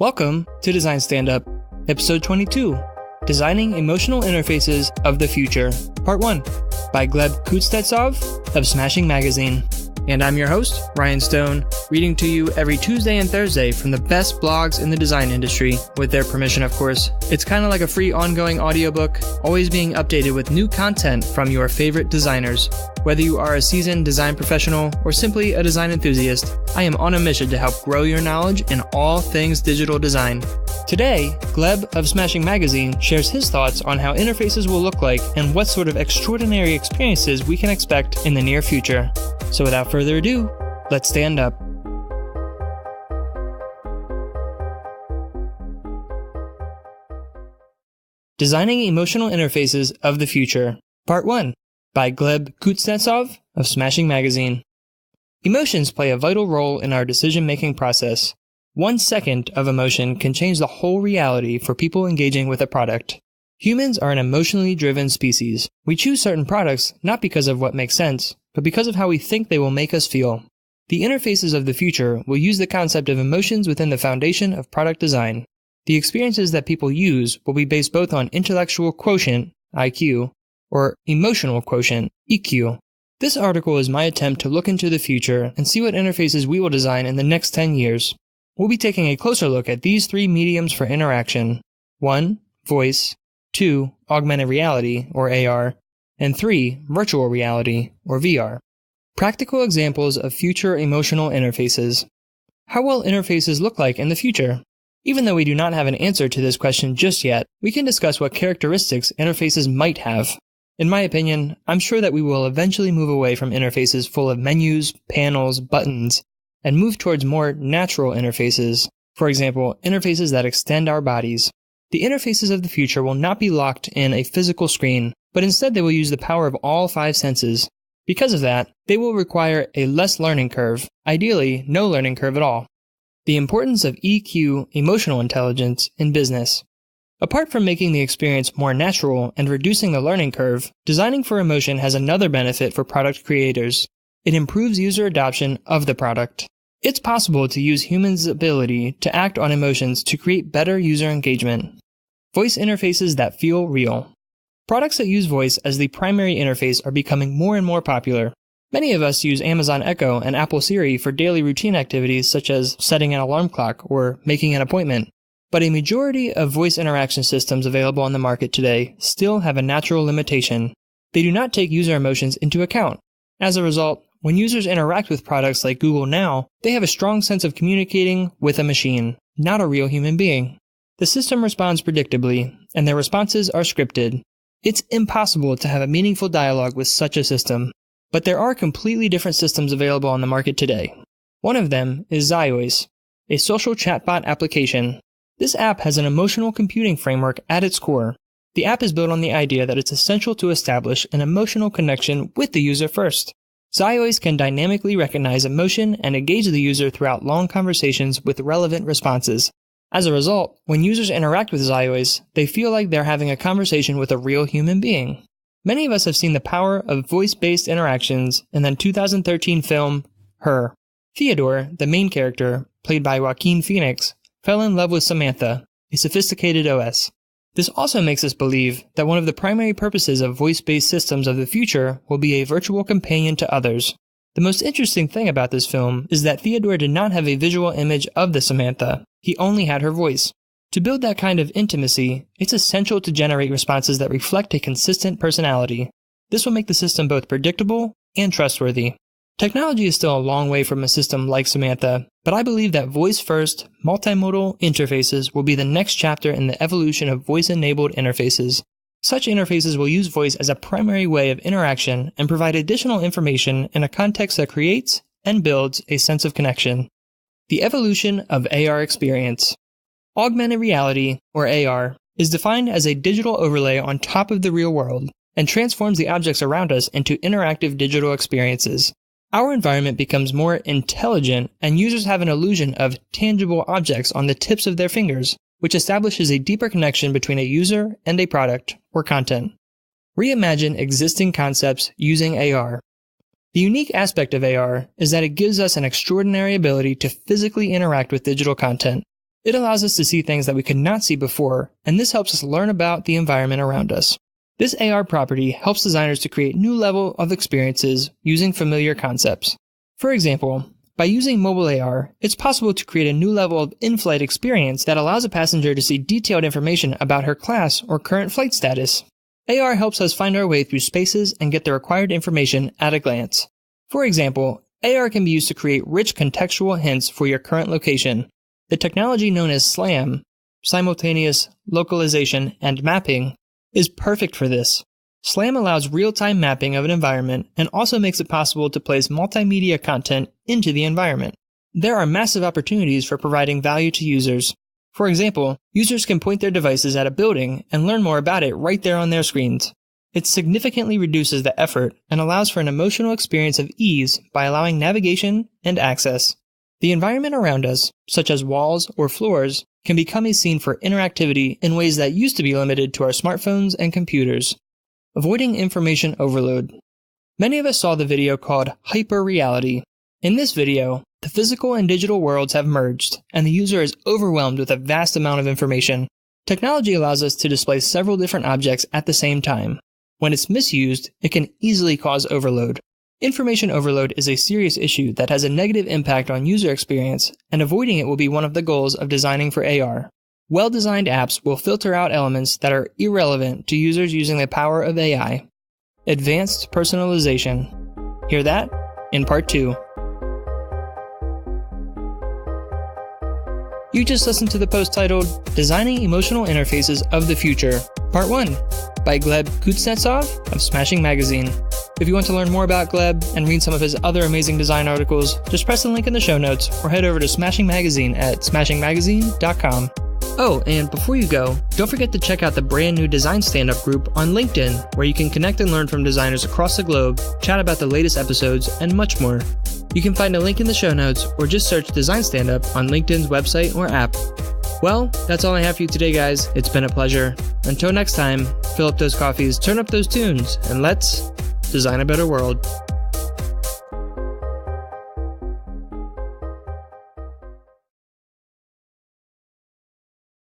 Welcome to Design Stand-Up, Episode 22, Designing Emotional Interfaces of the Future, Part 1, by Gleb Kuznetsov of Smashing Magazine. And I'm your host, Ryan Stone, reading to you every Tuesday and Thursday from the best blogs in the design industry, with their permission, of course. It's kind of like a free ongoing audiobook, always being updated with new content from your favorite designers. Whether you are a seasoned design professional or simply a design enthusiast, I am on a mission to help grow your knowledge in all things digital design. Today, Gleb of Smashing Magazine shares his thoughts on how interfaces will look like and what sort of extraordinary experiences we can expect in the near future. So without further ado, let's stand up. Designing Emotional Interfaces of the Future, Part 1, by Gleb Kuznetsov of Smashing Magazine. Emotions play a vital role in our decision-making process. 1 second of emotion can change the whole reality for people engaging with a product. Humans are an emotionally driven species. We choose certain products not because of what makes sense, but because of how we think they will make us feel. The interfaces of the future will use the concept of emotions within the foundation of product design. The experiences that people use will be based both on intellectual quotient, IQ, or emotional quotient, EQ. This article is my attempt to look into the future and see what interfaces we will design in the next 10 years. We'll be taking a closer look at these 3 mediums for interaction. 1. Voice. 2. Augmented reality, or AR. And 3. Virtual reality, or VR. Practical examples of future emotional interfaces. How will interfaces look like in the future? Even though we do not have an answer to this question just yet, we can discuss what characteristics interfaces might have. In my opinion, I'm sure that we will eventually move away from interfaces full of menus, panels, buttons, and move towards more natural interfaces. For example, interfaces that extend our bodies. The interfaces of the future will not be locked in a physical screen, but instead they will use the power of all 5 senses. Because of that, they will require a less learning curve, ideally no learning curve at all. The importance of EQ, emotional intelligence, in business. Apart from making the experience more natural and reducing the learning curve, designing for emotion has another benefit for product creators. It improves user adoption of the product. It's possible to use humans' ability to act on emotions to create better user engagement. Voice interfaces that feel real. Products that use voice as the primary interface are becoming more and more popular. Many of us use Amazon Echo and Apple Siri for daily routine activities such as setting an alarm clock or making an appointment. But a majority of voice interaction systems available on the market today still have a natural limitation. They do not take user emotions into account. As a result, when users interact with products like Google Now, they have a strong sense of communicating with a machine, not a real human being. The system responds predictably, and their responses are scripted. It's impossible to have a meaningful dialogue with such a system. But there are completely different systems available on the market today. One of them is Xios, a social chatbot application. This app has an emotional computing framework at its core. The app is built on the idea that it's essential to establish an emotional connection with the user first. Xios can dynamically recognize emotion and engage the user throughout long conversations with relevant responses. As a result, when users interact with Xios, they feel like they're having a conversation with a real human being. Many of us have seen the power of voice-based interactions in the 2013 film, Her. Theodore, the main character, played by Joaquin Phoenix, fell in love with Samantha, a sophisticated OS. This also makes us believe that one of the primary purposes of voice-based systems of the future will be a virtual companion to others. The most interesting thing about this film is that Theodore did not have a visual image of the Samantha. He only had her voice. To build that kind of intimacy, it's essential to generate responses that reflect a consistent personality. This will make the system both predictable and trustworthy. Technology is still a long way from a system like Samantha, but I believe that voice-first, multimodal interfaces will be the next chapter in the evolution of voice-enabled interfaces. Such interfaces will use voice as a primary way of interaction and provide additional information in a context that creates and builds a sense of connection. The evolution of AR experience. Augmented reality, or AR, is defined as a digital overlay on top of the real world and transforms the objects around us into interactive digital experiences. Our environment becomes more intelligent and users have an illusion of tangible objects on the tips of their fingers, which establishes a deeper connection between a user and a product or content. Reimagine existing concepts using AR. The unique aspect of AR is that it gives us an extraordinary ability to physically interact with digital content. It allows us to see things that we could not see before, and this helps us learn about the environment around us. This AR property helps designers to create new level of experiences using familiar concepts. For example, by using mobile AR, it's possible to create a new level of in-flight experience that allows a passenger to see detailed information about her class or current flight status. AR helps us find our way through spaces and get the required information at a glance. For example, AR can be used to create rich contextual hints for your current location. The technology known as SLAM, simultaneous localization and mapping, is perfect for this. SLAM allows real-time mapping of an environment and also makes it possible to place multimedia content into the environment. There are massive opportunities for providing value to users. For example, users can point their devices at a building and learn more about it right there on their screens. It significantly reduces the effort and allows for an emotional experience of ease by allowing navigation and access. The environment around us, such as walls or floors, can become a scene for interactivity in ways that used to be limited to our smartphones and computers. Avoiding information overload. Many of us saw the video called Hyper-Reality. In this video, the physical and digital worlds have merged, and the user is overwhelmed with a vast amount of information. Technology allows us to display several different objects at the same time. When it's misused, it can easily cause overload. Information overload is a serious issue that has a negative impact on user experience, and avoiding it will be one of the goals of designing for AR. Well-designed apps will filter out elements that are irrelevant to users using the power of AI. Advanced personalization. Hear that? In Part 2. You just listened to the post titled Designing Emotional Interfaces of the Future, Part 1, by Gleb Kuznetsov of Smashing Magazine. If you want to learn more about Gleb and read some of his other amazing design articles, just press the link in the show notes or head over to Smashing Magazine at smashingmagazine.com. Oh, and before you go, don't forget to check out the brand new Design Stand-Up group on LinkedIn, where you can connect and learn from designers across the globe, chat about the latest episodes, and much more. You can find a link in the show notes or just search Design Stand-Up on LinkedIn's website or app. Well, that's all I have for you today, guys. It's been a pleasure. Until next time, fill up those coffees, turn up those tunes, and let's design a better world.